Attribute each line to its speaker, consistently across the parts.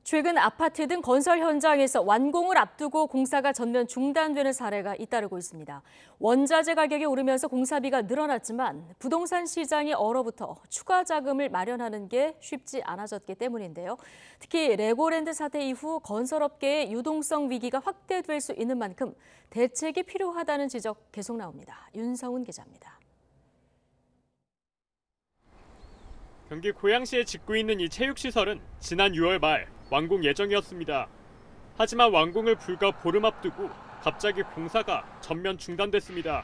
Speaker 1: 최근 아파트 등 건설 현장에서 완공을 앞두고 공사가 전면 중단되는 사례가 잇따르고 있습니다. 원자재 가격이 오르면서 공사비가 늘어났지만 부동산 시장이 얼어붙어 추가 자금을 마련하는 게 쉽지 않아졌기 때문인데요. 특히 레고랜드 사태 이후 건설업계의 유동성 위기가 확대될 수 있는 만큼 대책이 필요하다는 지적 계속 나옵니다. 윤성훈 기자입니다.
Speaker 2: 경기 고양시에 짓고 있는 이 체육시설은 지난 6월 말 완공 예정이었습니다. 하지만 완공을 불과 보름 앞두고 갑자기 공사가 전면 중단됐습니다.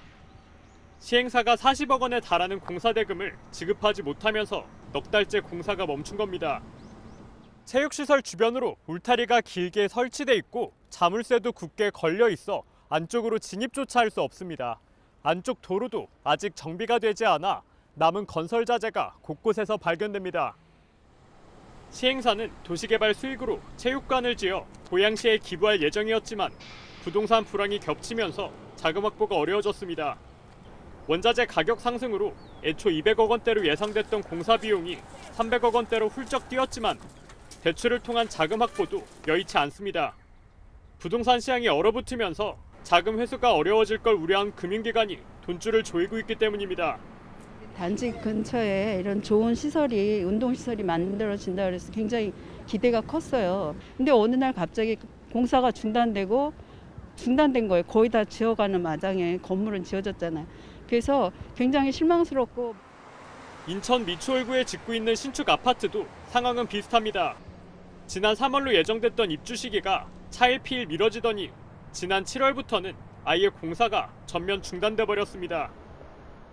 Speaker 2: 시행사가 40억 원에 달하는 공사 대금을 지급하지 못하면서 넉 달째 공사가 멈춘 겁니다. 체육시설 주변으로 울타리가 길게 설치돼 있고 자물쇠도 굳게 걸려 있어 안쪽으로 진입조차 할 수 없습니다. 안쪽 도로도 아직 정비가 되지 않아 남은 건설 자재가 곳곳에서 발견됩니다. 시행사는 도시개발 수익으로 체육관을 지어 고양시에 기부할 예정이었지만 부동산 불황이 겹치면서 자금 확보가 어려워졌습니다. 원자재 가격 상승으로 애초 200억 원대로 예상됐던 공사 비용이 300억 원대로 훌쩍 뛰었지만 대출을 통한 자금 확보도 여의치 않습니다. 부동산 시장이 얼어붙으면서 자금 회수가 어려워질 걸 우려한 금융기관이 돈줄을 조이고 있기 때문입니다.
Speaker 3: 단지 근처에 이런 좋은 시설이, 운동시설이 만들어진다 그래서 굉장히 기대가 컸어요. 근데 어느 날 갑자기 공사가 중단된 거예요. 거의 다 지어가는 마당에 건물은 지어졌잖아요. 그래서 굉장히 실망스럽고.
Speaker 2: 인천 미추홀구에 짓고 있는 신축 아파트도 상황은 비슷합니다. 지난 3월로 예정됐던 입주 시기가 차일피일 미뤄지더니 지난 7월부터는 아예 공사가 전면 중단돼 버렸습니다.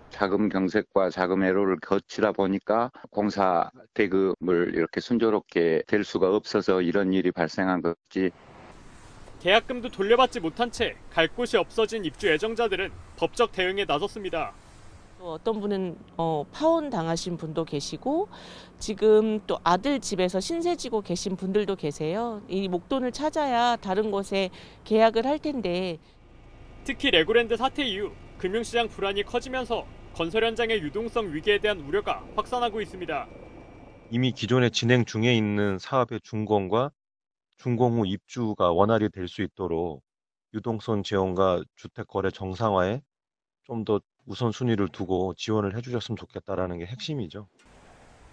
Speaker 4: 자금 경색과 자금 애로를 거치다 보니까 공사 대금을 이렇게 순조롭게 될 수가 없어서 이런 일이 발생한 거지.
Speaker 2: 계약금도 돌려받지 못한 채 갈 곳이 없어진 입주 예정자들은 법적 대응에 나섰습니다.
Speaker 5: 어떤 분은 파혼 당하신 분도 계시고 지금 또 아들 집에서 신세 지고 계신 분들도 계세요. 이 목돈을 찾아야 다른 곳에 계약을 할 텐데.
Speaker 2: 특히 레고랜드 사태 이후 금융시장 불안이 커지면서 건설 현장의 유동성 위기에 대한 우려가 확산하고 있습니다.
Speaker 6: 이미 기존에 진행 중에 있는 사업의 준공과 준공 후 입주가 원활히 될 수 있도록 유동성 지원과 주택 거래 정상화에 좀 더 우선순위를 두고 지원을 해주셨으면 좋겠다라는 게 핵심이죠.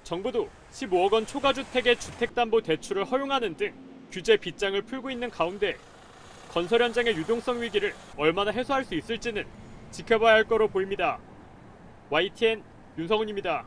Speaker 2: 정부도 15억 원 초과주택의 주택담보대출을 허용하는 등 규제 빗장을 풀고 있는 가운데 건설 현장의 유동성 위기를 얼마나 해소할 수 있을지는 지켜봐야 할 거로 보입니다. YTN 윤성훈입니다.